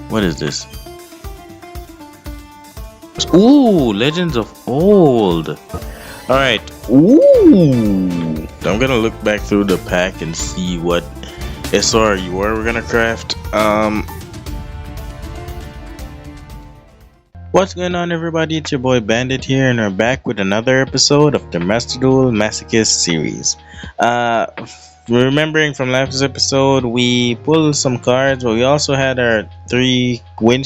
What is this? Ooh, Legends of Old. All right. Ooh. I'm gonna look back through the pack and see what SRU we're gonna craft. What's going on, everybody? It's your boy Bandit here, and we're back with another episode of the Master Duel Masochist series. Remembering from last episode, we pulled some cards, but we also had our three win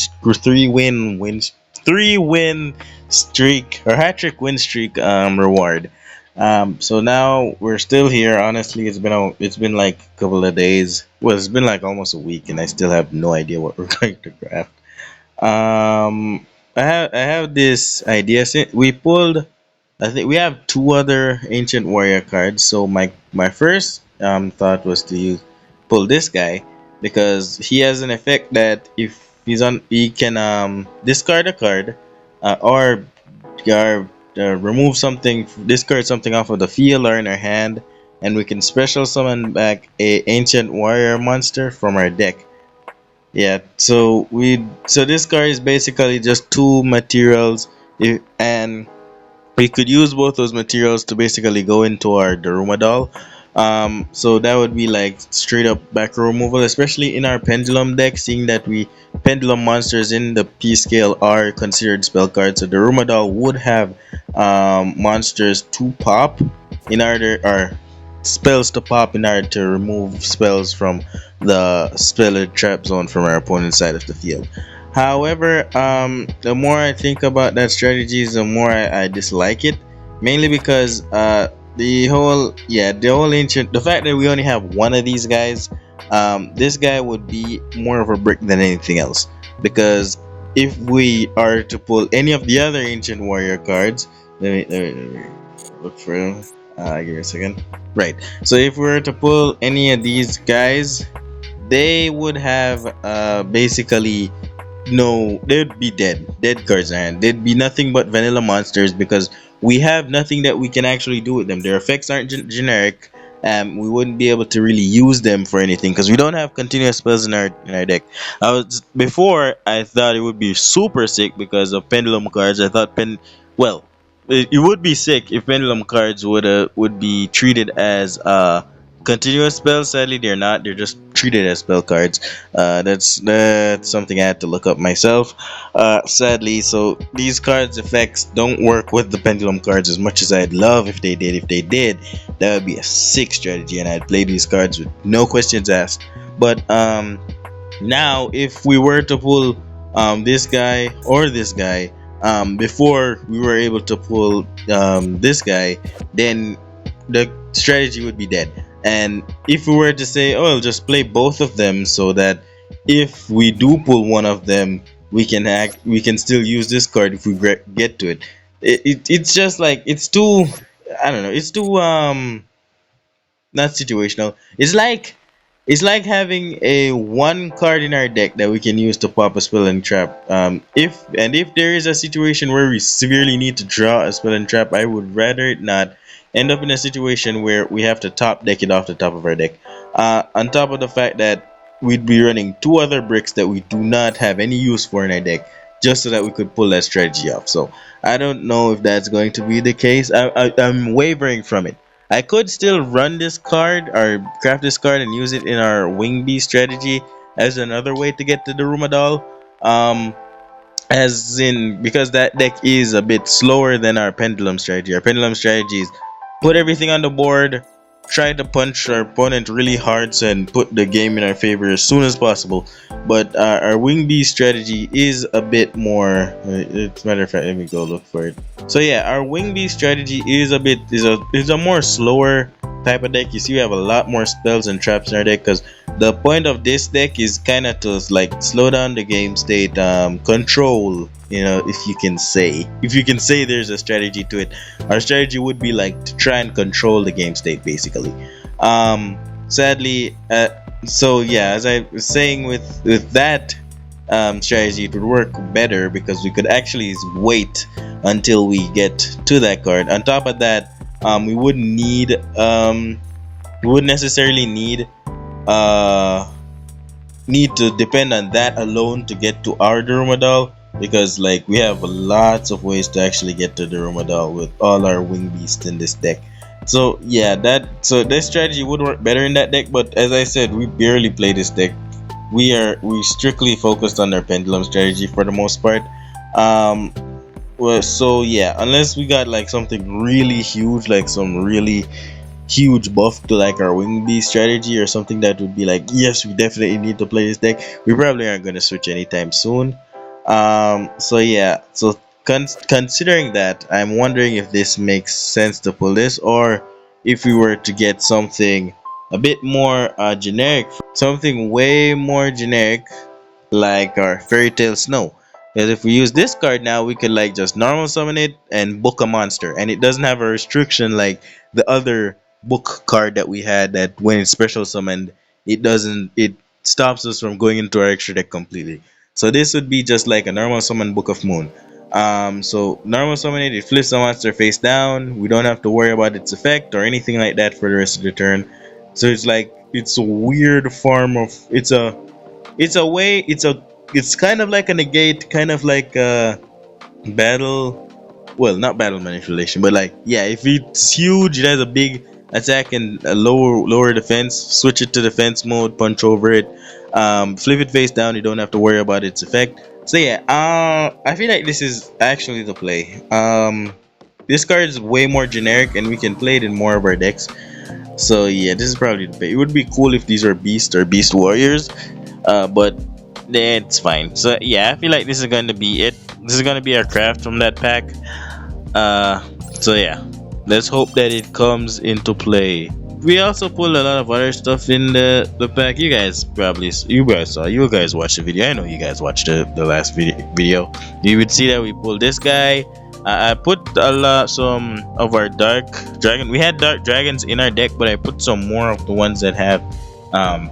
streak or hat trick win streak reward. So now we're still here. Honestly, it's been like a couple of days. Well, it's been like almost a week, and I still have no idea what we're going to craft. Um, I have this idea. We pulled. I think we have two other ancient warrior cards. So my first thought was to pull this guy because he has an effect that if he can discard a card, or remove something, discard something off of the field or in our hand, and we can special summon back a ancient warrior monster from our deck. Yeah, so this card is basically just two materials, and we could use both those materials to basically go into our Daruma doll. So that would be like straight up back row removal, especially in our pendulum deck, seeing that we pendulum monsters in the P scale are considered spell cards. So the Daruma doll would have monsters to pop in order, or spells to pop in order to remove spells from the spell or trap zone from our opponent's side of the field. However, the more I think about that strategy, the more I dislike it. Mainly because the fact that we only have one of these guys, this guy would be more of a brick than anything else. Because if we are to pull any of the other ancient warrior cards, let me look for them. Give me a second. Right. So if we were to pull any of these guys, they would have basically no, they'd be dead cards in hand. They'd be nothing but vanilla monsters because we have nothing that we can actually do with them. Their effects aren't generic. We wouldn't be able to really use them for anything because we don't have continuous spells in our deck. Before I thought it would be super sick because of pendulum cards. I thought well, it would be sick if pendulum cards would be treated as continuous spells. Sadly, they're not. They're just treated as spell cards. That's something I had to look up myself. Sadly, so these cards' effects don't work with the pendulum cards as much as I'd love if they did. If they did, that would be a sick strategy, and I'd play these cards with no questions asked. But now if we were to pull this guy or this guy, before we were able to pull this guy, then the strategy would be dead. And if we were to say, oh, I'll just play both of them so that if we do pull one of them, we can still use this card if we get to it. It's just like it's too, I don't know, it's too not situational. It's like having a one card in our deck that we can use to pop a spell and trap. If there is a situation where we severely need to draw a spell and trap, I would rather it not end up in a situation where we have to top deck it off the top of our deck. On top of the fact that we'd be running two other bricks that we do not have any use for in our deck, just so that we could pull that strategy off. So I don't know if that's going to be the case. I'm wavering from it. I could still run this card or craft this card and use it in our Wing Bee strategy as another way to get to the Rumadal. As in, because that deck is a bit slower than our Pendulum strategy. Our Pendulum strategy is put everything on the board, try to punch our opponent really hard and put the game in our favor as soon as possible. But our Wing Bee strategy is a bit more. As a matter of fact, let me go look for it. So yeah, our Wing Bee strategy is a more slower type of deck. You see, we have a lot more spells and traps in our deck because the point of this deck is kind of to like slow down the game state, control. If you can say there's a strategy to it, our strategy would be like to try and control the game state basically. Sadly, so yeah, as I was saying, with that strategy, it would work better because we could actually wait until we get to that card. On top of that, we wouldn't necessarily need need to depend on that alone to get to our Durumadal, because like we have lots of ways to actually get to Durumadal with all our wing beasts in this deck. So yeah, this strategy would work better in that deck, but as I said, we barely play this deck. We strictly focused on our pendulum strategy for the most part. Um well, so yeah, unless we got like something really huge, like some really huge buff to like our wing bee strategy or something that would be like, yes, we definitely need to play this deck, we probably aren't going to switch anytime soon. So yeah, so considering that, I'm wondering if this makes sense to pull this, or if we were to get something a bit more generic, something way more generic, like our fairy tale snow. Because if we use this card now, we could like just normal summon it and book a monster, and it doesn't have a restriction like the other book card that we had, that when it's special summoned, it stops us from going into our extra deck completely. So this would be just like a normal summon Book of Moon. So normal summon it flips the monster face down. We don't have to worry about its effect or anything like that for the rest of the turn. So it's like it's a weird form of it's a way it's kind of like a negate, kind of like a battle, well, not battle manipulation, but like, yeah, if it's huge, it has a big attack and a lower defense, switch it to defense mode, punch over it, flip it face down, you don't have to worry about its effect. So yeah, I feel like this is actually the play. This card is way more generic and we can play it in more of our decks. So yeah, this is probably the play. It would be cool if these are beast or beast warriors, but it's fine. So yeah, I feel like this is going to be it. This is going to be our craft from that pack. uh so yeah, let's hope that it comes into play. We also pulled a lot of other stuff in the pack. You guys watched the video. I know you guys watched the last video. You would see that we pulled this guy. I put a lot some of our dark dragon. We had dark dragons in our deck, but I put some more of the ones that have um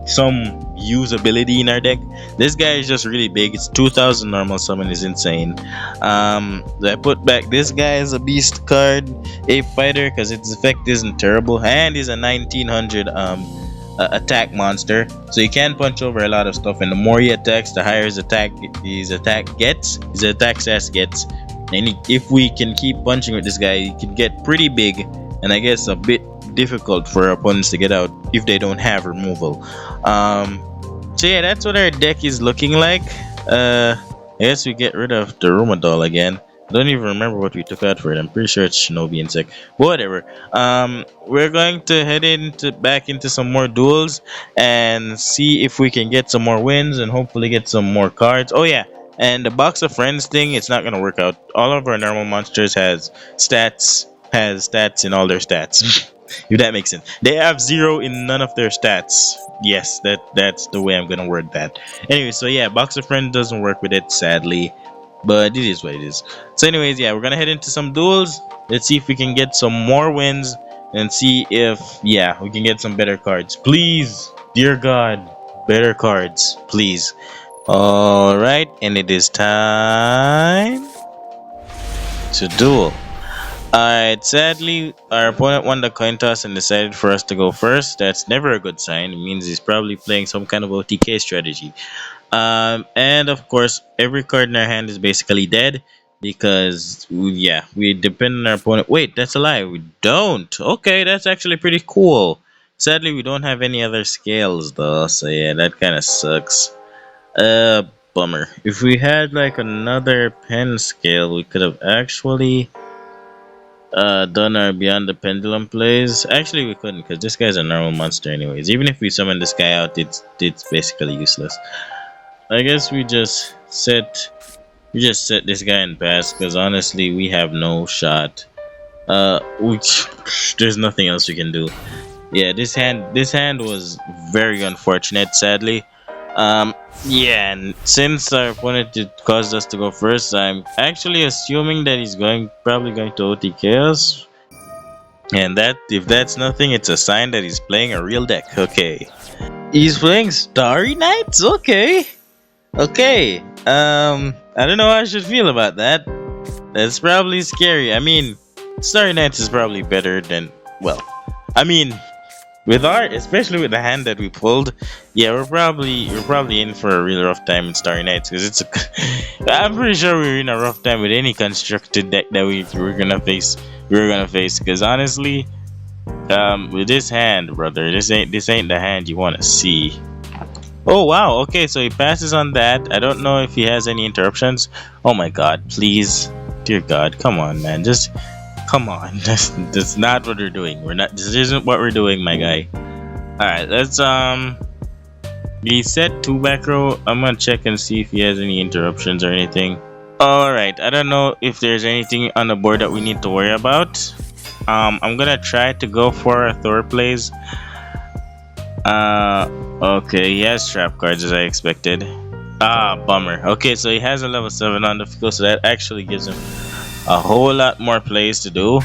some usability in our deck. This guy is just really big. It's 2000 normal summon, is insane. I put back this guy as a beast card, ape fighter, because its effect isn't terrible, and he's a 1900 attack monster, so he can punch over a lot of stuff, and the more he attacks, the higher his attack gets, his attack stats gets. And if we can keep punching with this guy, he can get pretty big, and I guess a bit difficult for our opponents to get out if they don't have removal. So yeah, that's what our deck is looking like. I guess we get rid of the Rumadol again. I don't even remember what we took out for it. I'm pretty sure it's Shinobi Insect. But whatever. We're going to head back into some more duels and see if we can get some more wins and hopefully get some more cards. Oh yeah, and the box of friends thing, it's not gonna work out. All of our normal monsters has stats in all their stats. If that makes sense. They have 0 in none of their stats. Yes, that's the way I'm gonna word that. Anyway, so yeah, box of friends doesn't work with it, sadly, but it is what it is. So anyways, yeah, we're gonna head into some duels. Let's see if we can get some more wins and see if, yeah, we can get some better cards, please, dear god, better cards, please. All right, and it is time to duel. Alright, sadly, our opponent won the coin toss and decided for us to go first. That's never a good sign. It means he's probably playing some kind of OTK strategy. And of course, every card in our hand is basically dead because, yeah, we depend on our opponent. Wait, that's a lie. We don't. Okay, that's actually pretty cool. Sadly, we don't have any other scales though, so yeah, that kind of sucks. Bummer. If we had like another pen scale, we could have actually done our beyond the pendulum plays. Actually we couldn't, because this guy's a normal monster anyways. Even if we summon this guy out, it's basically useless. I guess we just set this guy in pass, because honestly we have no shot. There's nothing else we can do. Yeah, this hand was very unfortunate, sadly. Yeah, and since our opponent caused us to go first, I'm actually assuming that he's probably going to OTK us. And that, if that's nothing, it's a sign that he's playing a real deck. Okay. He's playing Starry Nights? Okay. Okay. I don't know how I should feel about that. That's probably scary. I mean, Starry Nights is probably better than, well, I mean, With our, especially with the hand that we pulled, yeah, we're probably in for a really rough time in Starry Nights because it's. I'm pretty sure we're in a rough time with any constructed deck that we're gonna face. We're gonna face because honestly, with this hand, brother, this ain't the hand you want to see. Oh wow, okay, so he passes on that. I don't know if he has any interruptions. Oh my god, please. Dear God, come on, man. Just come on. That's not what we're doing. We're not this isn't what we're doing, my guy. Alright, let's he set two back row. I'm gonna check and see if he has any interruptions or anything. Alright, I don't know if there's anything on the board that we need to worry about. I'm gonna try to go for a Thor plays. Okay, he has trap cards as I expected. Ah, bummer. Okay, so he has a level 7 on the field, so that actually gives him a whole lot more plays to do.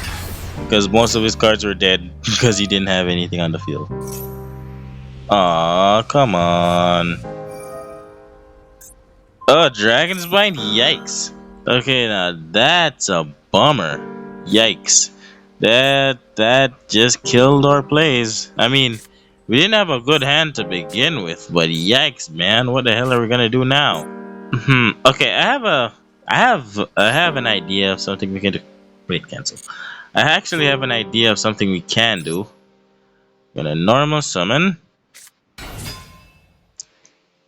Because most of his cards were dead because he didn't have anything on the field. Aw, come on. Oh, Dragon's Bind? Yikes. Okay, now that's a bummer. Yikes. That just killed our plays. I mean, we didn't have a good hand to begin with, but yikes, man, what the hell are we gonna do now? Okay, I have an idea of something we can do. Wait, cancel. I actually have an idea of something we can do. Gonna normal summon.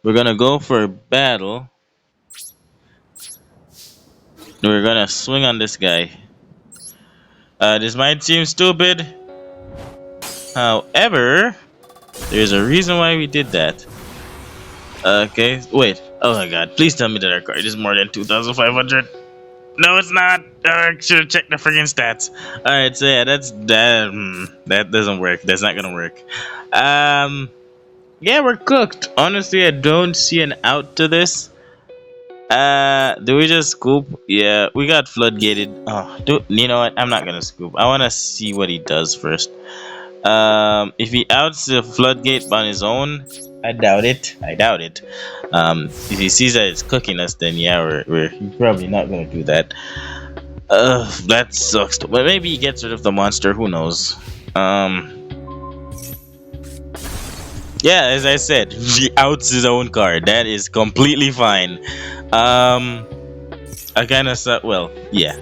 We're gonna go for battle. We're gonna swing on this guy. This might seem stupid. However, there's a reason why we did that. Okay, wait. Oh my god, please tell me that our card is more than 2,500. No, it's not. I should have checked the friggin' stats. Alright, so yeah, that doesn't work. That's not gonna work. Yeah, we're cooked. Honestly, I don't see an out to this. Do we just scoop? Yeah, we got floodgated. Oh, you know what? I'm not gonna scoop. I wanna see what he does first. If he outs the floodgate on his own, I doubt it. If he sees that it's cooking us, then yeah, we're probably not gonna do that. That sucks. But maybe he gets rid of the monster. Who knows? Yeah, as I said, he outs his own card. That is completely fine. I kind of well, yeah.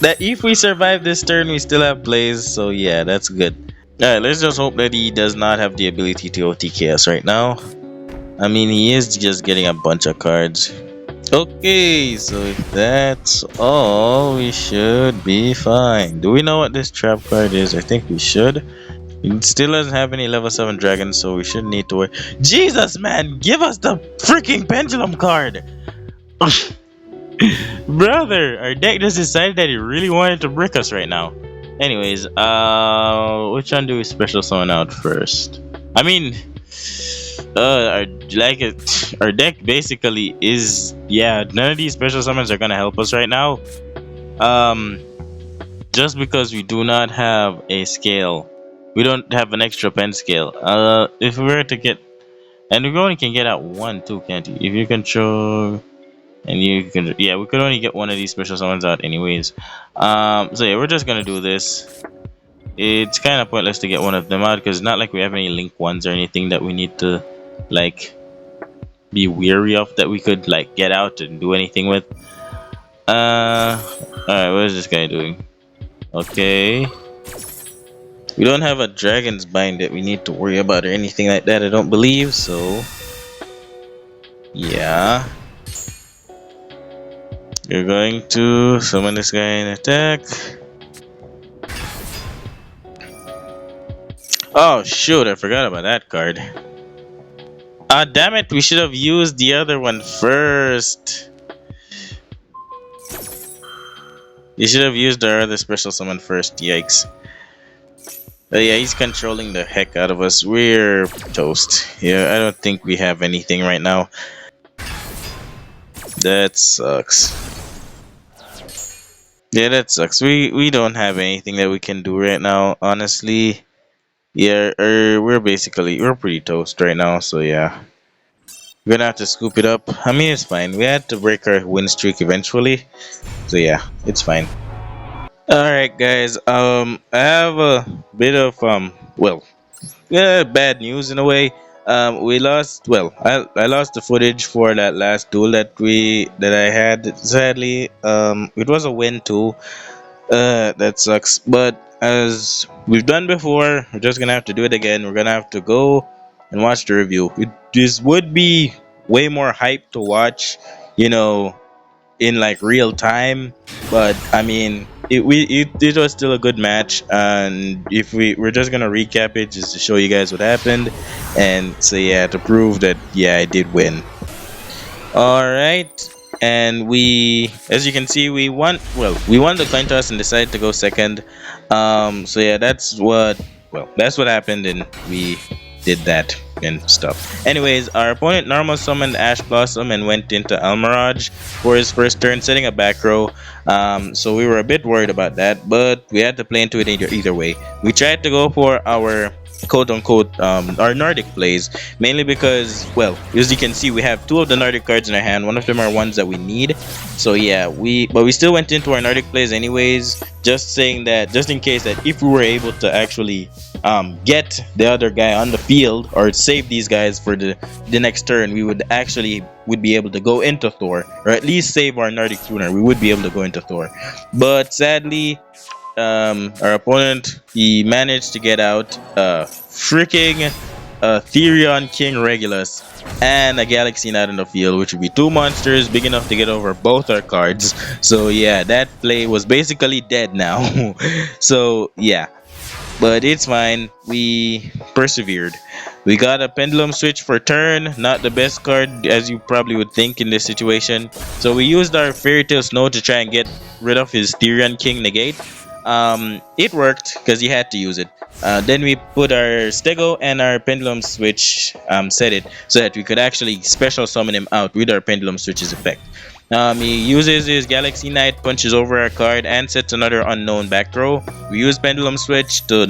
That if we survive this turn, we still have plays. So yeah, that's good. Alright, let's just hope that he does not have the ability to OTK us right now. I mean, he is just getting a bunch of cards. Okay, so if that's all, we should be fine. Do we know what this trap card is? I think we should. It still doesn't have any level 7 dragons, so we shouldn't need to worry. Jesus, man! Give us the freaking pendulum card! Brother! Our deck just decided that it really wanted to brick us right now. Anyways, which one do we special summon out first? I mean, our deck basically is, yeah, none of these special summons are gonna help us right now. Just because we do not have a scale. We don't have an extra pen scale. If we were to get, and we only can get out one too, can't you? If you control, and you can, yeah, we could only get one of these special summons out anyways. So yeah, we're just gonna do this. It's kind of pointless to get one of them out because it's not like we have any link ones or anything that we need to like be weary of that we could like get out and do anything with. Alright, what is this guy doing? Okay. We don't have a dragon's bind that we need to worry about or anything like that, I don't believe, so yeah. You're going to summon this guy and attack. Oh shoot, I forgot about that card. Ah, damn it, we should have used the other one first. You should have used our other special summon first, yikes. Yeah, he's controlling the heck out of us. We're toast. Yeah, I don't think we have anything right now. That sucks. Yeah, that sucks. We don't have anything that we can do right now, honestly. Yeah, we're pretty toast right now, so yeah. We're gonna have to scoop it up. I mean, it's fine. We had to break our win streak eventually, so yeah, it's fine. Alright guys, I have a bit of well, yeah, bad news in a way. We lost. Well, I lost the footage for that last duel that I had. Sadly, it was a win too. That sucks. But as we've done before, we're just gonna have to do it again. We're gonna have to go and watch the review. This would be way more hype to watch, you know, in like real time. But I mean, it was still a good match. And if we're just gonna recap it just to show you guys what happened, and so yeah, to prove that yeah, I did win. All right, and as you can see, we won. Well, we won the coin toss and decided to go second. So yeah, that's what happened, and we did that and stuff. Anyways, our opponent normal summoned Ash Blossom and went into Almirage for his first turn, setting a back row. So we were a bit worried about that, but we had to play into it either way. We tried to go for our quote unquote our Nordic plays, mainly because, well, as you can see, we have two of the Nordic cards in our hand. One of them are ones that we need. So yeah, we still went into our Nordic plays anyways, just saying that just in case that if we were able to actually get the other guy on the field or save these guys for the next turn, we would be able to go into Thor, or at least save our Nordic tuner. We would be able to go into Thor, but sadly our opponent, he managed to get out freaking Therion King Regulus and a Galaxy Knight on the field, which would be two monsters big enough to get over both our cards. So yeah, that play was basically dead now. So yeah, but it's fine. We persevered. We got a Pendulum Switch for turn, not the best card as you probably would think in this situation. So we used our Fairy Tail Snow to try and get rid of his Therion King negate. It worked because he had to use it. Then we put our Stego and our Pendulum Switch, set it so that we could actually special summon him out with our Pendulum Switch's effect. He uses his Galaxy Knight, punches over our card, and sets another unknown back throw. We use Pendulum Switch to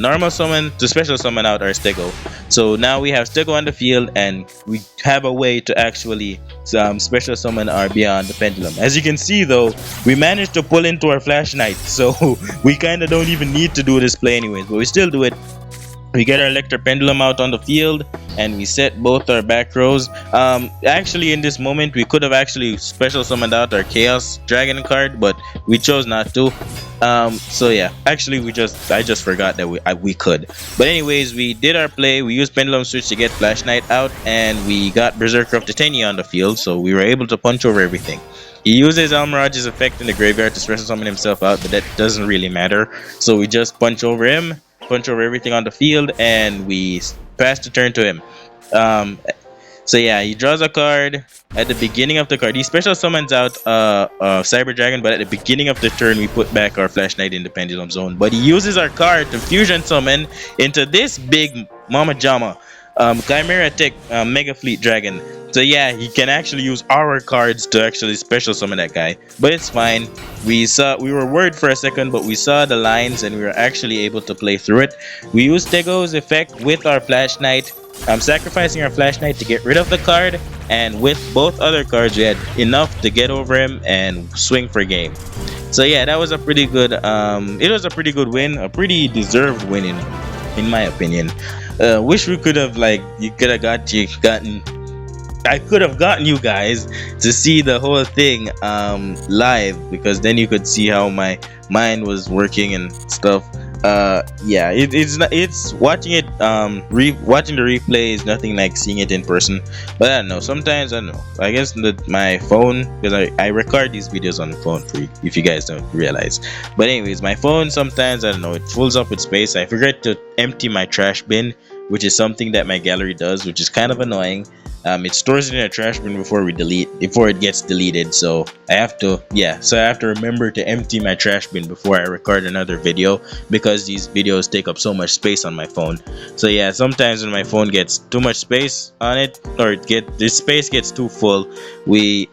special summon out our Stego. So now we have Stego on the field, and we have a way to actually special summon our Beyond the Pendulum. As you can see though, we managed to pull into our Flash Knight, so we kinda don't even need to do this play anyways, but we still do it. We get our Electro Pendulum out on the field, and we set both our back rows. Actually, in this moment, we could have actually special summoned out our Chaos Dragon card, but we chose not to. So yeah, actually, I just forgot that we could. But anyways, we did our play. We used Pendulum Switch to get Flash Knight out, and we got Berserker of Titania on the field, so we were able to punch over everything. He uses Almirage's effect in the graveyard to special summon himself out, but that doesn't really matter. So we just punch over him, punch over everything on the field, and we pass the turn to him. So yeah, he draws a card at the beginning of the card. He special summons out Cyber Dragon, but at the beginning of the turn, we put back our Flash Knight in the Pendulum Zone. But he uses our card to fusion summon into this big Mama Jama, Chimera Tech Mega Fleet Dragon. So yeah, he can actually use our cards to actually special summon that guy. But it's fine. We were worried for a second, but we saw the lines and we were actually able to play through it. We used Tego's effect with our Flash Knight, sacrificing our Flash Knight to get rid of the card, and with both other cards we had enough to get over him and swing for game. So yeah, that was a pretty good it was a pretty good win, a pretty deserved win in my opinion. Wish we could have I could have gotten you guys to see the whole thing live, because then you could see how my mind was working and stuff. Yeah, it's watching it watching the replay is nothing like seeing it in person. But I don't know, sometimes I don't know, I guess my phone, because I record these videos on the phone for you, if you guys don't realize. But anyways, my phone sometimes, I don't know, it fills up with space. I forget to empty my trash bin, which is something that my gallery does, which is kind of annoying. It stores it in a trash bin before it gets deleted. So I have to remember to empty my trash bin before I record another video, because these videos take up so much space on my phone. So yeah, sometimes when my phone gets too much space on it, or the space gets too full, I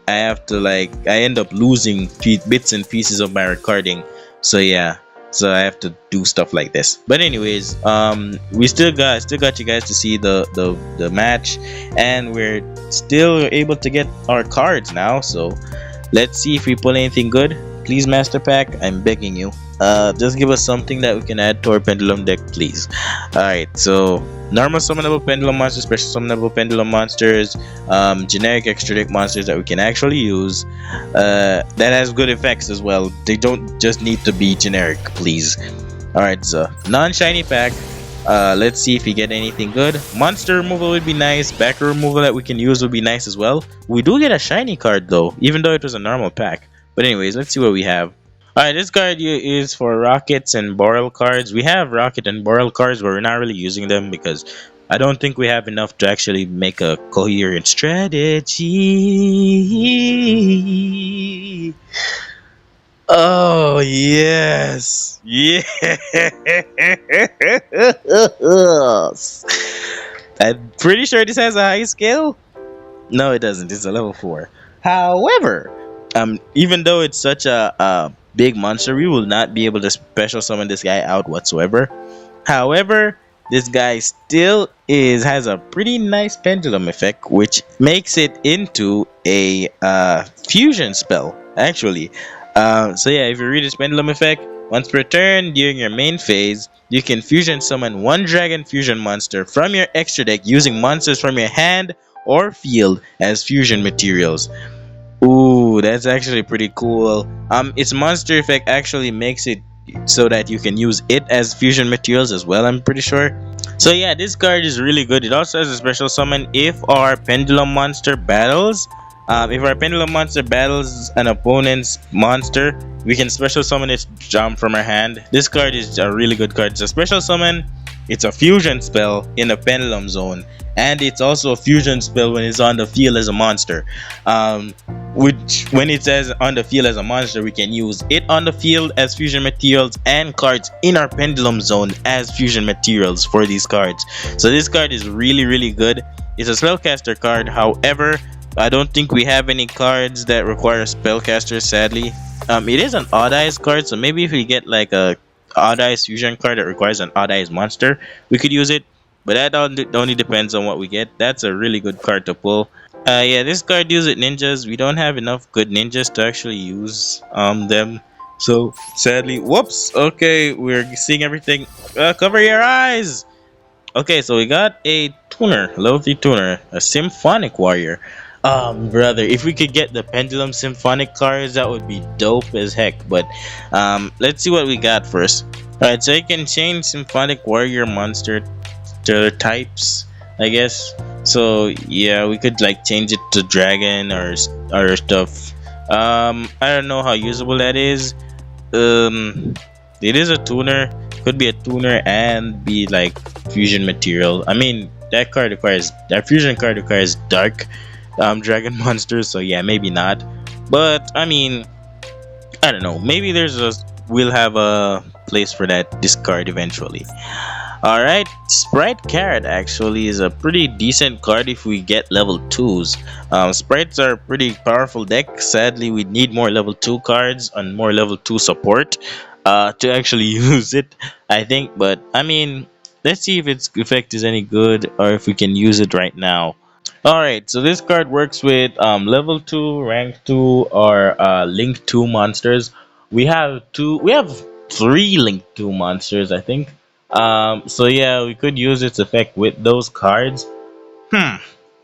end up losing bits and pieces of my recording. So yeah, so I have to do stuff like this. But anyways, we still got you guys to see the match, and we're still able to get our cards now. So let's see if we pull anything good. please, Master Pack, I'm begging you. Just give us something that we can add to our pendulum deck, please. Alright, so normal summonable pendulum monsters, special summonable pendulum monsters, generic extra deck monsters that we can actually use. That has good effects as well. They don't just need to be generic, please. Alright, so non-shiny pack. Let's see if we get anything good. Monster removal would be nice. Backer removal that we can use would be nice as well. We do get a shiny card though, even though it was a normal pack. But anyways, let's see what we have. Alright, this card is for rockets and boral cards. We have rocket and boral cards, but we're not really using them because I don't think we have enough to actually make a coherent strategy. Oh yes, yes. I'm pretty sure this has a high skill. No, it doesn't. It's a level 4. However, even though it's such a big monster, we will not be able to special summon this guy out whatsoever. However, this guy still has a pretty nice pendulum effect, which makes it into a fusion spell, actually. So yeah, if you read his pendulum effect, once per turn during your main phase, you can fusion summon one dragon fusion monster from your extra deck using monsters from your hand or field as fusion materials. Ooh, that's actually pretty cool. Its monster effect actually makes it so that you can use it as fusion materials as well, I'm pretty sure. So yeah, this card is really good. It also has a special summon if our pendulum monster battles. If our pendulum monster battles an opponent's monster, we can special summon it from our hand. This card is a really good card. It's a special summon. It's a fusion spell in a pendulum zone, and it's also a fusion spell when it's on the field as a monster. Which, when it says on the field as a monster, we can use it on the field as fusion materials and cards in our pendulum zone as fusion materials for these cards. So this card is really, really good. It's a spellcaster card. However, I don't think we have any cards that require spellcasters, sadly. It is an odd eyes card, so maybe if we get like a odd eyes fusion card that requires an odd eyes monster, we could use it. But that only depends on what we get. That's a really good card to pull. Yeah, this card deals with ninjas. We don't have enough good ninjas to actually use them. So sadly, whoops. Okay, we're seeing everything. Cover your eyes. Okay, so we got a tuner, level 3 tuner, a symphonic warrior. Brother, if we could get the pendulum symphonic cards, that would be dope as heck. But let's see what we got first. Alright, so you can change symphonic warrior monster to types, I guess. So yeah, we could like change it to dragon or stuff. I don't know how usable that is. It is a tuner. Could be a tuner and be like fusion material. I mean, that fusion card requires dark dragon monsters, so yeah, maybe not. But I mean, I don't know, maybe we'll have a place for that discard eventually. Alright, Sprite Carrot actually is a pretty decent card if we get level 2s. Sprites are a pretty powerful deck. Sadly, we need more level 2 cards and more level 2 support to actually use it, I think. But I mean, let's see if its effect is any good or if we can use it right now. Alright, so this card works with level 2, rank 2, or link 2 monsters. We have 3 link 2 monsters, I think. So yeah, we could use its effect with those cards.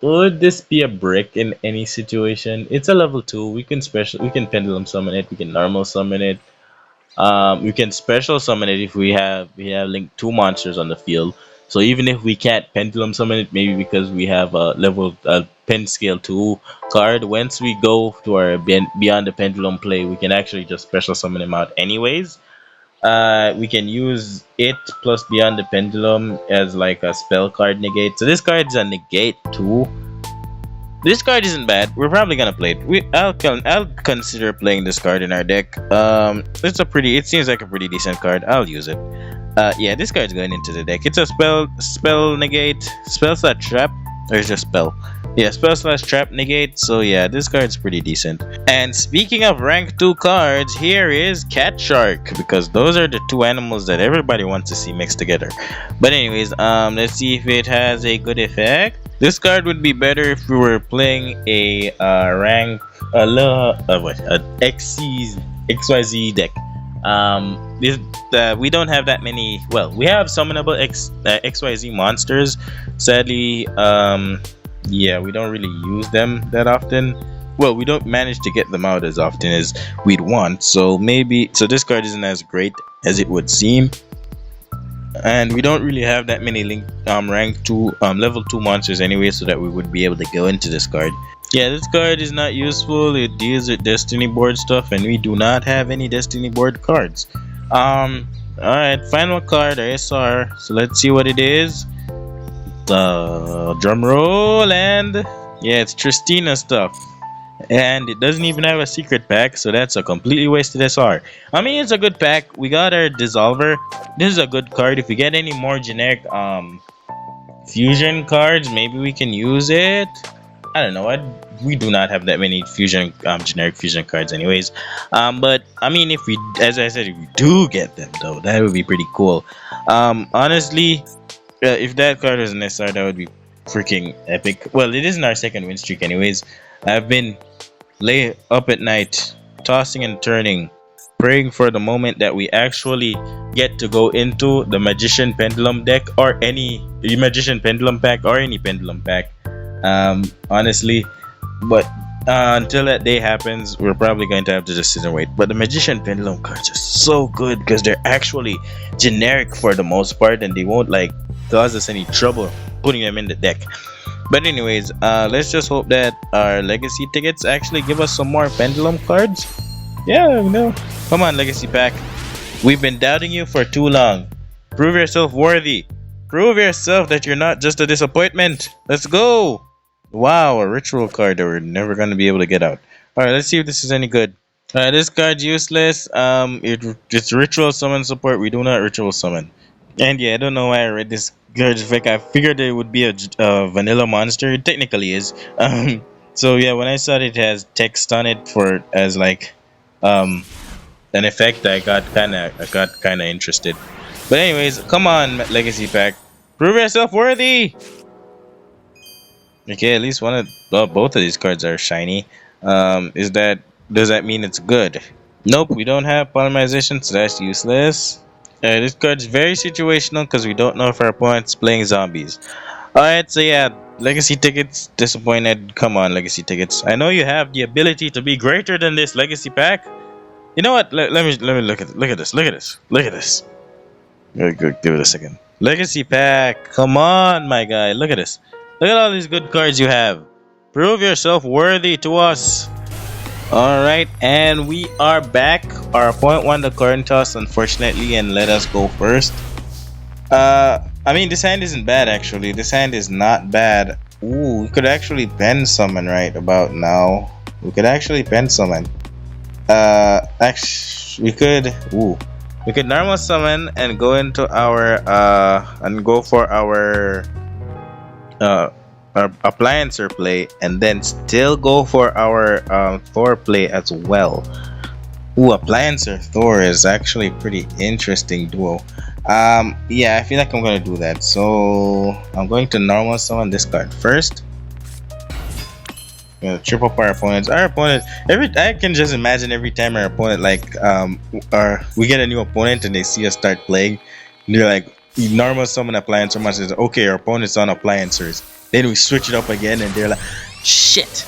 Would this be a brick in any situation? It's a level 2. We can pendulum summon it, we can normal summon it. We can special summon it if we have link 2 monsters on the field. So even if we can't pendulum summon it, maybe because we have a pen scale 2 card, once we go to our beyond the pendulum play, we can actually just special summon him out anyways. We can use it plus beyond the pendulum as like a spell card negate. So this card is a negate 2. This card isn't bad. We're probably gonna play it. I'll consider playing this card in our deck. It seems like a pretty decent card. I'll use it. Yeah, this card's going into the deck. It's a spell negate, spell slash trap, or is just spell? Yeah, spell slash trap negate. So yeah, this card's pretty decent. And speaking of rank 2 cards, here is Cat Shark, because those are the 2 animals that everybody wants to see mixed together. But anyways, let's see if it has a good effect. This card would be better if we were playing a rank XC XYZ deck. This, we don't have that many. Well, we have summonable XYZ monsters. Sadly, yeah, we don't really use them that often. Well, we don't manage to get them out as often as we'd want. So maybe this card isn't as great as it would seem. And we don't really have that many rank 2 level 2 monsters anyway, so that we would be able to go into this card. Yeah, this card is not useful. It deals with destiny board stuff, and we do not have any destiny board cards. Alright, final card, SR. So let's see what it is. Drum roll, and yeah, it's Tristina stuff. And it doesn't even have a secret pack, so that's a completely wasted SR. I mean, it's a good pack. We got our Dissolver. This is a good card. If we get any more generic fusion cards, maybe we can use it. I don't know. We do not have that many fusion generic fusion cards anyways. But I mean, if we, as I said, if we do get them though, that would be pretty cool. Honestly, if that card was an SR, that would be freaking epic. Well, it isn't our second win streak anyways. I've been lay up at night, tossing and turning, praying for the moment that we actually get to go into the Magician Pendulum deck, or any Magician Pendulum pack, or any Pendulum pack. Honestly, but until that day happens, we're probably going to have to just sit and wait. But the Magician Pendulum cards are so good because they're actually generic for the most part, and they won't like cause us any trouble putting them in the deck. But anyways, let's just hope that our legacy tickets actually give us some more pendulum cards. Yeah, no. Come on, legacy pack. We've been doubting you for too long. Prove yourself worthy. Prove yourself that you're not just a disappointment. Let's go. Wow, a ritual card that we're never going to be able to get out. Alright, let's see if this is any good. Alright, this card's useless. It's ritual summon support. We do not ritual summon. And yeah, I don't know why I read this card effect. I figured it would be a vanilla monster. It technically is. So yeah, when I saw it has text on it for as like an effect, I got kind of interested. But anyways, come on, legacy pack, prove yourself worthy. Okay, at least both of these cards are shiny. Does that mean it's good? Nope, we don't have polymerization, so that's useless. This card's very situational because we don't know if our opponent's playing zombies. Alright, so yeah, legacy tickets, disappointed. Come on, legacy tickets. I know you have the ability to be greater than this, legacy pack. You know what? Let me look at this. Look at this. Give it a second. Legacy pack, come on, my guy. Look at this. Look at all these good cards you have. Prove yourself worthy to us. Alright, and we are back. Our opponent won the coin toss, unfortunately, and let us go first. I mean, this hand isn't bad, actually. This hand is not bad. Ooh, we could actually pen summon right about now. We could actually pen summon. Actually, we could normal summon and go into our, and go for our appliancer play, and then still go for our Thor play as well. Ooh, appliancer Thor is actually a pretty interesting duo. Yeah, I feel like I'm gonna do that. So I'm going to normal summon this card first. Triple up our opponents. Our opponent, I can just imagine every time our opponent we get a new opponent and they see us start playing, and they're like, normal summon appliancer monsters. Okay, our opponent's on appliancers. Then we switch it up again, and they're like, shit.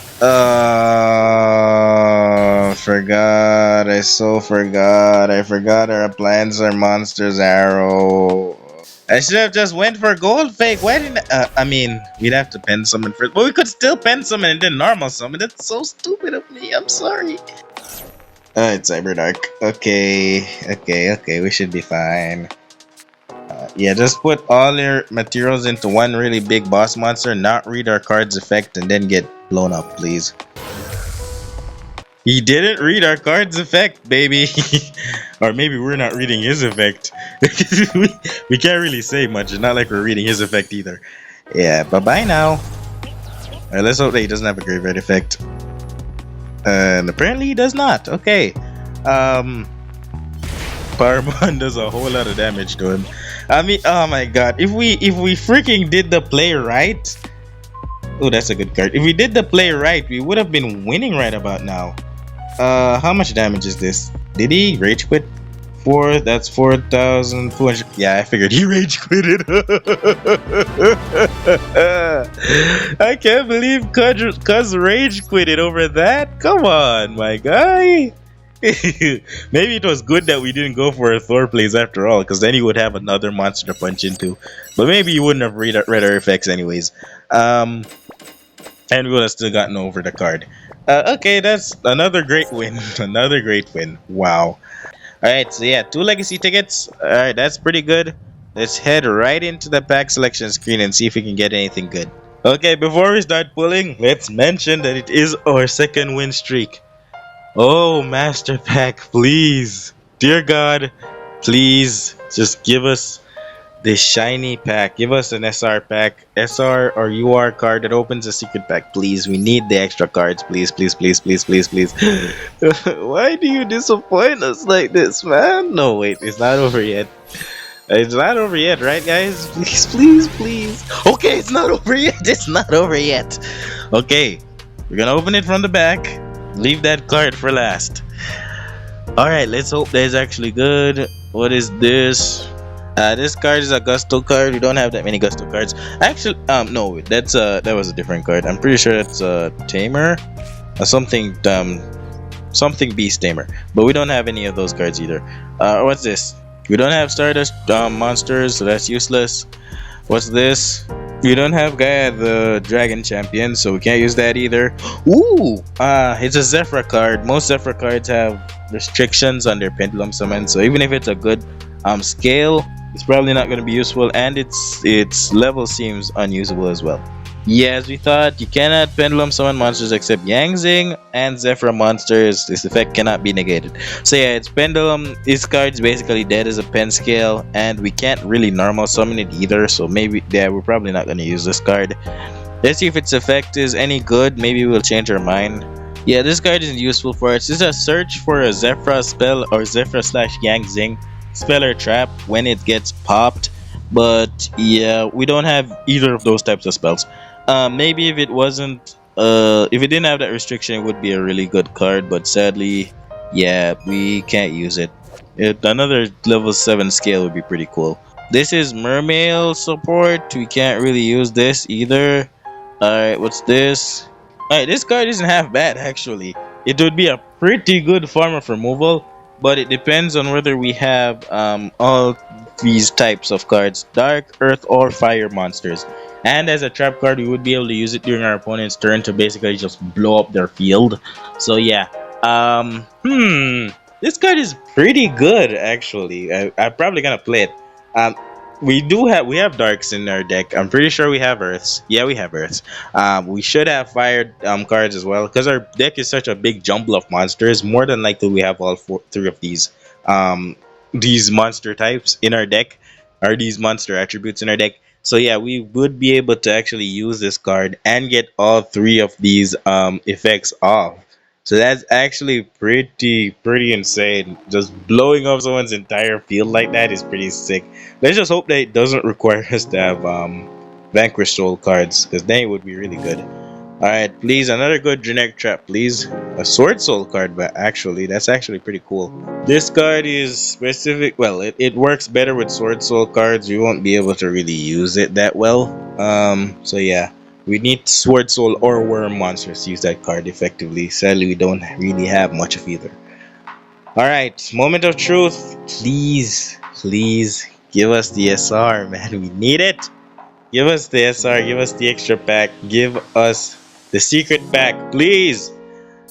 Forgot. I forgot. I forgot our appliancer monsters arrow. I should have just went for gold fake. Why didn't I mean, we'd have to pen summon first, but we could still pen summon and then normal summon. That's so stupid of me. I'm sorry. It's Cyberdark. Okay. We should be fine. Yeah, just put all your materials into one really big boss monster, not read our card's effect, and then get blown up, please. He didn't read our card's effect, baby. Or maybe we're not reading his effect. we can't really say much. It's not like we're reading his effect either. Yeah, bye-bye now. Alright, let's hope that he doesn't have a graveyard effect. And apparently he does not. Okay. Powerbomb does a whole lot of damage to him. I mean, oh my god. If we freaking did the play right. Oh, that's a good card. If we did the play right, we would have been winning right about now. How much damage is this? Did he rage quit? That's 4,200. Yeah, I figured he rage quitted. I can't believe Cuz rage quitted over that. Come on, my guy. Maybe it was good that we didn't go for a Thor plays after all, because then he would have another monster to punch into. But maybe you wouldn't have read our effects anyways. Um, and we would have still gotten over the card. Okay, that's another great win. Another great win. Wow. Alright, so yeah, 2 legacy tickets. Alright, that's pretty good. Let's head right into the pack selection screen and see if we can get anything good. Okay, before we start pulling, let's mention that it is our second win streak. Oh, Master Pack, please. Dear God, please just give us this shiny pack. Give us an SR pack. SR or UR card that opens a secret pack, please. We need the extra cards, please, please, please, please, please, please. Why do you disappoint us like this, man? No, wait, it's not over yet. It's not over yet, right, guys? Please, please, please. Okay, it's not over yet. It's not over yet. Okay, we're gonna open it from the back. Leave that card for last. Alright, let's hope that is actually good. What is this? This card is a Gusto card. We don't have that many Gusto cards. Actually, no, that's that was a different card. I'm pretty sure that's a Tamer, something Beast Tamer. But we don't have any of those cards either. What's this? We don't have Stardust monsters, so that's useless. What's this? We don't have Gaia the Dragon Champion, so we can't use that either. Ooh! It's a Zephyr card. Most Zephyr cards have restrictions on their Pendulum Summon, so even if it's a good scale, it's probably not going to be useful, and its level seems unusable as well. Yeah, as we thought, you cannot Pendulum Summon monsters except Yangzing and Zephyr monsters. This effect cannot be negated. So yeah, it's Pendulum. This card is basically dead as a pen scale, and we can't really normal summon it either, so maybe, yeah, we're probably not going to use this card. Let's see if its effect is any good. Maybe we'll change our mind. Yeah, this card isn't useful for us. This is a search for a Zephyr spell or Zephyr / Yangzing spell or trap when it gets popped. But yeah, we don't have either of those types of spells. Maybe if it wasn't, if it didn't have that restriction, it would be a really good card. But sadly, yeah, we can't use it. Another level 7 scale would be pretty cool. This is Mermail support. We can't really use this either. Alright, what's this? Alright, this card isn't half bad actually. It would be a pretty good form of removal, but it depends on whether we have all these types of cards: Dark, Earth, or Fire monsters. And as a trap card, we would be able to use it during our opponent's turn to basically just blow up their field. So yeah, this card is pretty good actually. I'm probably gonna play it. We have darks in our deck. I'm pretty sure we have earths. Yeah, we have earths. We should have fire cards as well, because our deck is such a big jumble of monsters. More than likely, we have all three of these monster types in our deck, or these monster attributes in our deck. So yeah, we would be able to actually use this card and get all three of these effects off. So that's actually pretty insane. Just blowing up someone's entire field like that is pretty sick. Let's just hope that it doesn't require us to have Vanquish Soul cards, because then it would be really good. Alright, please, another good generic trap, please. A Sword Soul card, but actually, that's actually pretty cool. This card is specific, well, it works better with Sword Soul cards. We won't be able to really use it that well. So yeah, we need Sword Soul or Worm monsters to use that card effectively. Sadly, we don't really have much of either. Alright, moment of truth. Please, give us the SR, man. We need it. Give us the SR, give us the extra pack, give us the secret pack, please.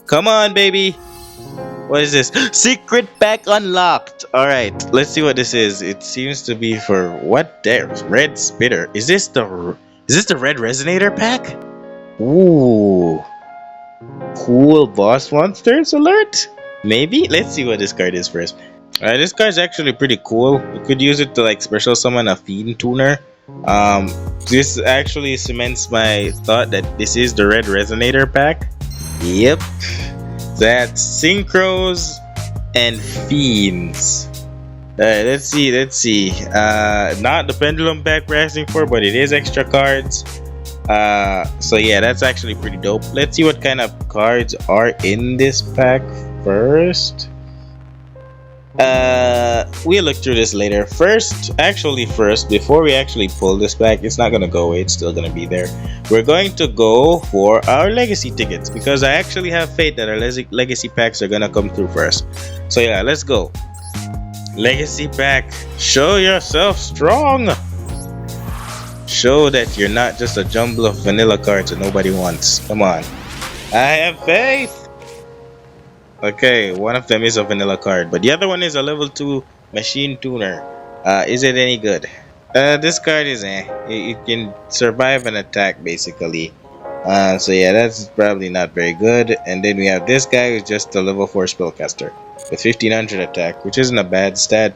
Come on, baby. What is this? Secret pack unlocked. Alright, let's see what this is. It seems to be for what? There's Red Spitter. Is this the Red Resonator pack? Ooh. Cool boss monsters alert? Maybe? Let's see what this card is first. Alright, this card is actually pretty cool. We could use it to like special summon a Fiend Tuner. This actually cements my thought that this is the Red Resonator pack. Yep. That's Synchros and Fiends. Let's see. Not the Pendulum pack we're asking for, but it is extra cards. So yeah, that's actually pretty dope. Let's see what kind of cards are in this pack first. We'll look through this later. First, before we actually pull this back, it's not gonna go away. It's still gonna be there. We're going to go for our legacy tickets because I actually have faith that our legacy packs are gonna come through for us. So yeah, let's go. Legacy pack, show yourself strong. Show that you're not just a jumble of vanilla cards that nobody wants. Come on. I have faith. Okay, one of them is a vanilla card, but the other one is a level 2 machine tuner. Is it any good? This card is it can survive an attack basically. So yeah, that's probably not very good. And then we have this guy who's just a level 4 spellcaster with 1500 attack, which isn't a bad stat.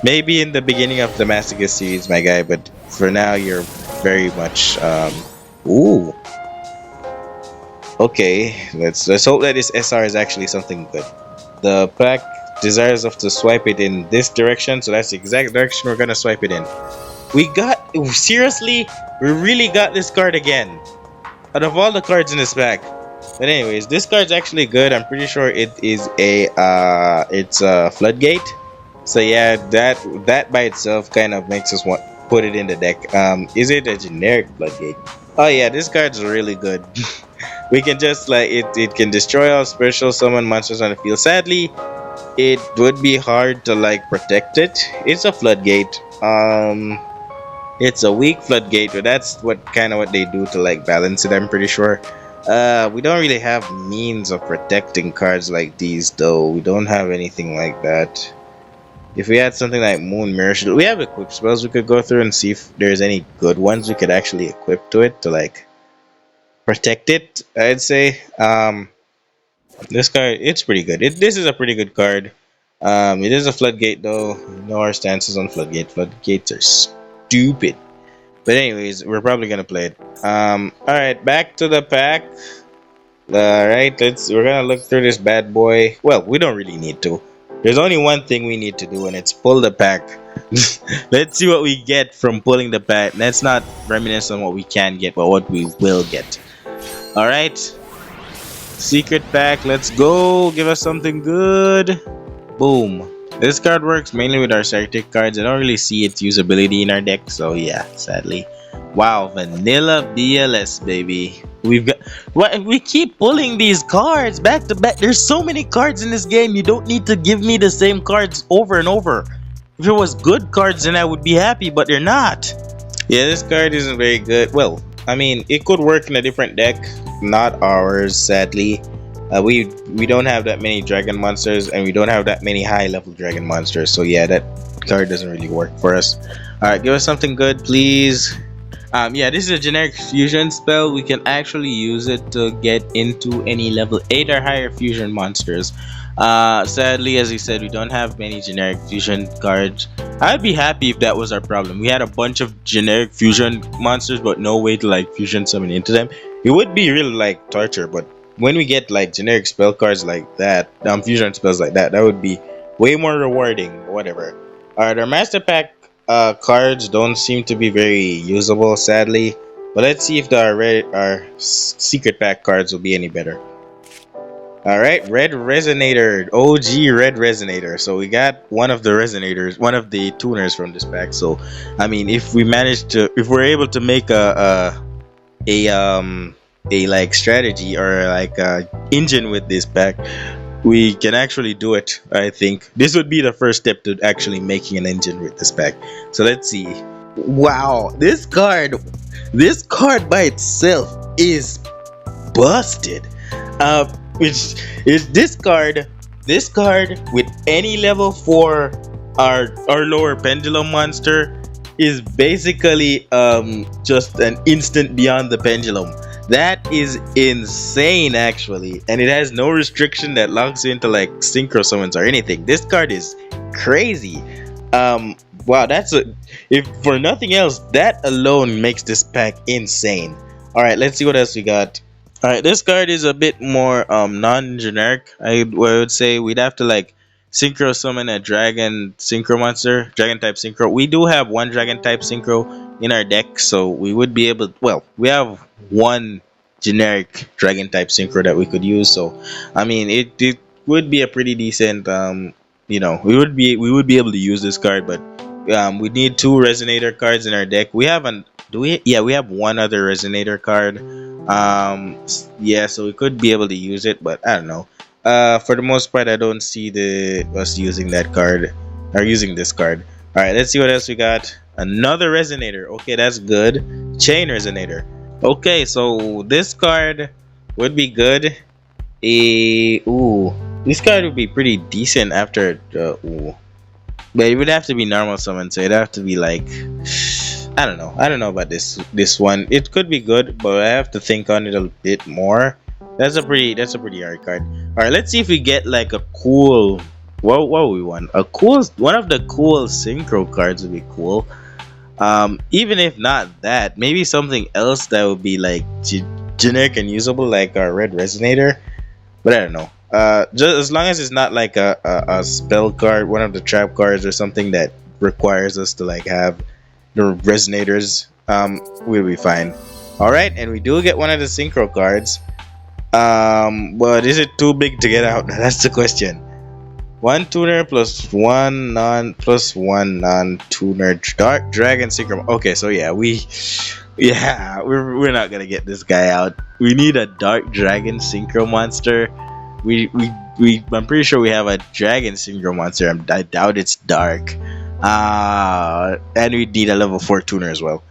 Maybe in the beginning of the Masochist series, my guy, but for now you're very much ooh. Okay, let's hope that this SR is actually something good. The pack desires us to swipe it in this direction, so that's the exact direction we're gonna swipe it in. We got seriously, we really got this card again. Out of all the cards in this pack. But anyways, this card's actually good. I'm pretty sure it is it's a floodgate. So yeah, that by itself kind of makes us want put it in the deck. Is it a generic floodgate? Oh yeah, this card's really good. We can just like it can destroy all special summon monsters on the field. Sadly, it would be hard to like protect it. It's a floodgate. It's a weak floodgate, but that's what they do to like balance it, I'm pretty sure. We don't really have means of protecting cards like these though. We don't have anything like that. If we had something like Moon Mirror, we have equipped spells we could go through and see if there's any good ones we could actually equip to it to like protect it, I'd say. This card, it's pretty good. This is a pretty good card. It is a floodgate though. You know our stances on floodgate. Floodgates are stupid. But anyways, we're probably gonna play it. Alright, back to the pack. Alright, we're gonna look through this bad boy. Well, we don't really need to. There's only one thing we need to do, and it's pull the pack. Let's see what we get from pulling the pack. Let's not reminisce on what we can get, but what we will get. Alright. Secret pack, let's go. Give us something good. Boom. This card works mainly with our Celtic cards. I don't really see its usability in our deck, so yeah, sadly. Wow, vanilla BLS, baby. We've got what we keep pulling these cards back to back. There's so many cards in this game. You don't need to give me the same cards over and over. If it was good cards, then I would be happy, but they're not. Yeah, this card isn't very good. Well, I mean, it could work in a different deck, not ours, sadly. We don't have that many dragon monsters, and we don't have that many high level dragon monsters. So yeah, that card doesn't really work for us. All right, give us something good, please. Yeah, this is a generic fusion spell. We can actually use it to get into any level 8 or higher fusion monsters. Sadly, as you said, we don't have many generic fusion cards. I'd be happy if that was our problem. We had a bunch of generic fusion monsters, but no way to like fusion summon into them. It would be really like torture, but when we get like generic spell cards like that, fusion spells like that, that would be way more rewarding. Whatever. Alright, our master pack cards don't seem to be very usable, sadly. But let's see if our secret pack cards will be any better. Alright, red resonator, OG red resonator. So we got one of the resonators, one of the tuners from this pack. So I mean, if we're able to make a like strategy or like a engine with this pack, we can actually do it. I think this would be the first step to actually making an engine with this pack. So let's see. Wow, this card by itself is busted. Which is this card with any level 4 our lower pendulum monster is basically just an instant beyond the pendulum. That is insane actually, and it has no restriction that locks you into like synchro summons or anything. This card is crazy. Wow, if for nothing else, that alone makes this pack insane. All right, let's see what else we got. All right, this card is a bit more non-generic. I would say we'd have to like synchro summon a dragon synchro monster, dragon type synchro. We do have one dragon type synchro in our deck, so we would be able. Well, we have one generic dragon type synchro that we could use. So, I mean, it would be a pretty decent we would be able to use this card, but we need two resonator cards in our deck. We have an do we yeah we have one other resonator card. Yeah, so we could be able to use it, but I don't know. For the most part, I don't see the us using that card or using this card. All right, let's see what else we got. Another resonator. Okay, that's good. Chain resonator. Okay, so this card would be good. Ooh, this card would be pretty decent after ooh. But it would have to be normal summon, so it'd have to be like I don't know. I don't know about this one. It could be good, but I have to think on it a bit more. That's a pretty hard card. Alright, let's see if we get like a cool what we want. A cool one of the cool synchro cards would be cool. Even if not that, maybe something else that would be like generic and usable, like our red resonator. But I don't know. Just as long as it's not like a spell card, one of the trap cards, or something that requires us to like have the resonators, we'll be fine. All right, and we do get one of the synchro cards. But is it too big to get out? That's the question. One tuner plus one non tuner dark dragon synchro. Okay, so yeah, we're not gonna get this guy out. We need a dark dragon synchro monster. I'm pretty sure we have a dragon synchro monster. I doubt it's dark. And we need a level 4 tuner as well.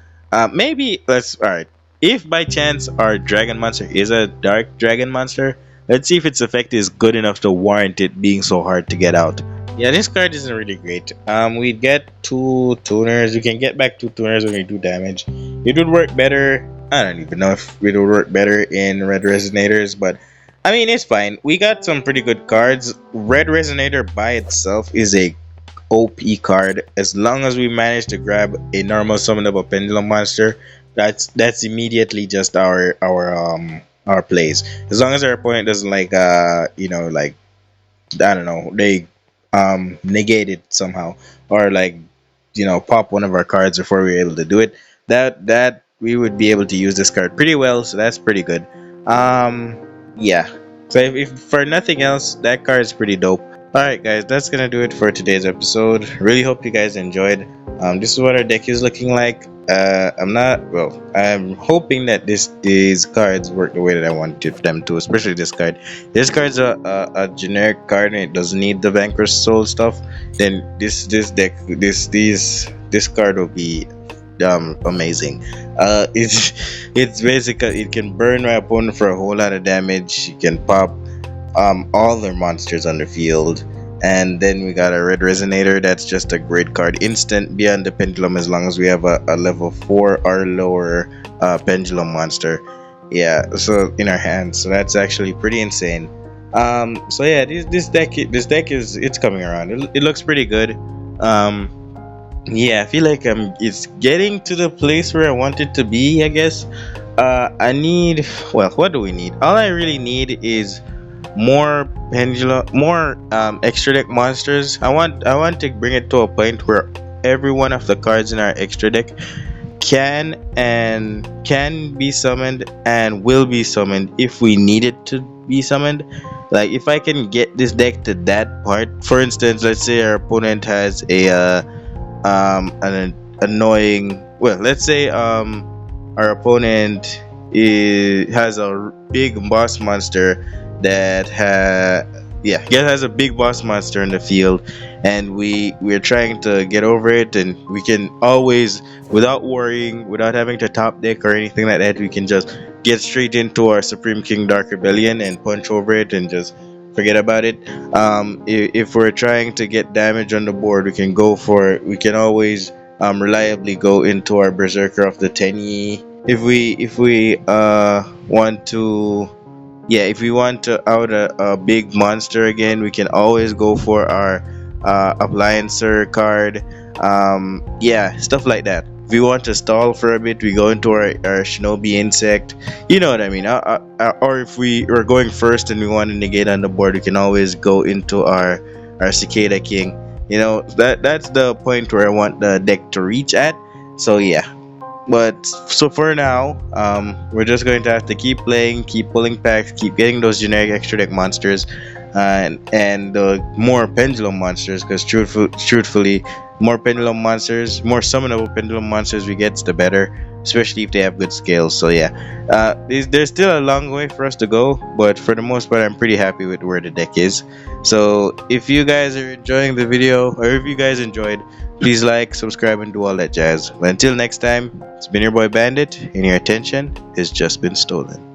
Maybe let's alright. If by chance our dragon monster is a dark dragon monster, let's see if its effect is good enough to warrant it being so hard to get out. Yeah, this card isn't really great. We get two tuners. We can get back two tuners when we do damage. It would work better. I don't even know if it would work better in red resonators, but I mean it's fine. We got some pretty good cards. Red resonator by itself is a OP card. As long as we manage to grab a normal summon of a pendulum monster, that's immediately just our plays. As long as our opponent doesn't like like I don't know, they negate it somehow, or like pop one of our cards before we're able to do it, that we would be able to use this card pretty well, so that's pretty good. Yeah, so if for nothing else, that card is pretty dope. Alright guys, that's gonna do it for today's episode. Really hope you guys enjoyed. This is what our deck is looking like. I'm hoping that these cards work the way that I wanted them to, especially this card. This card's a generic card and it doesn't need the Vanquish Soul stuff. Then this card will be amazing. It's basically, it can burn my opponent for a whole lot of damage. You can pop all their monsters on the field, and then we got a red resonator. That's just a great card, instant beyond the pendulum, as long as we have a level 4 or lower pendulum monster, yeah, so in our hands. So that's actually pretty insane. So yeah, this deck is it's coming around. It looks pretty good. Yeah, I feel like it's getting to the place where I want it to be, I guess. I need, well, what do we need? All I really need is more extra deck monsters. I want to bring it to a point where every one of the cards in our extra deck can be summoned and will be summoned if we need it to be summoned. Like if I can get this deck to that part, for instance, let's say our opponent has an annoying, well, let's say our opponent has a big boss monster that has a big boss monster in the field, and we're trying to get over it, and we can always, without worrying, without having to top deck or anything like that, we can just get straight into our Supreme King Dark Rebellion and punch over it and just forget about it. If we're trying to get damage on the board, we can always reliably go into our Berserker of the Tenyi. If we want to, yeah, if we want to out a big monster again, we can always go for our appliancer card. Yeah, stuff like that. If we want to stall for a bit, we go into our shinobi insect. You know what I mean? Or if we are going first and we want to negate on the board, we can always go into our cicada king. That's the point where I want the deck to reach at. So yeah. But so for now, we're just going to have to keep playing, keep pulling packs, keep getting those generic extra deck monsters. and more pendulum monsters, because truthfully, more pendulum monsters, more summonable pendulum monsters we get, the better, especially if they have good scales. So yeah, there's still a long way for us to go, but for the most part, I'm pretty happy with where the deck is. So if you guys are enjoying the video, or if you guys enjoyed, please like, subscribe, and do all that jazz. But until next time, it's been your boy Bandit, and your attention has just been stolen.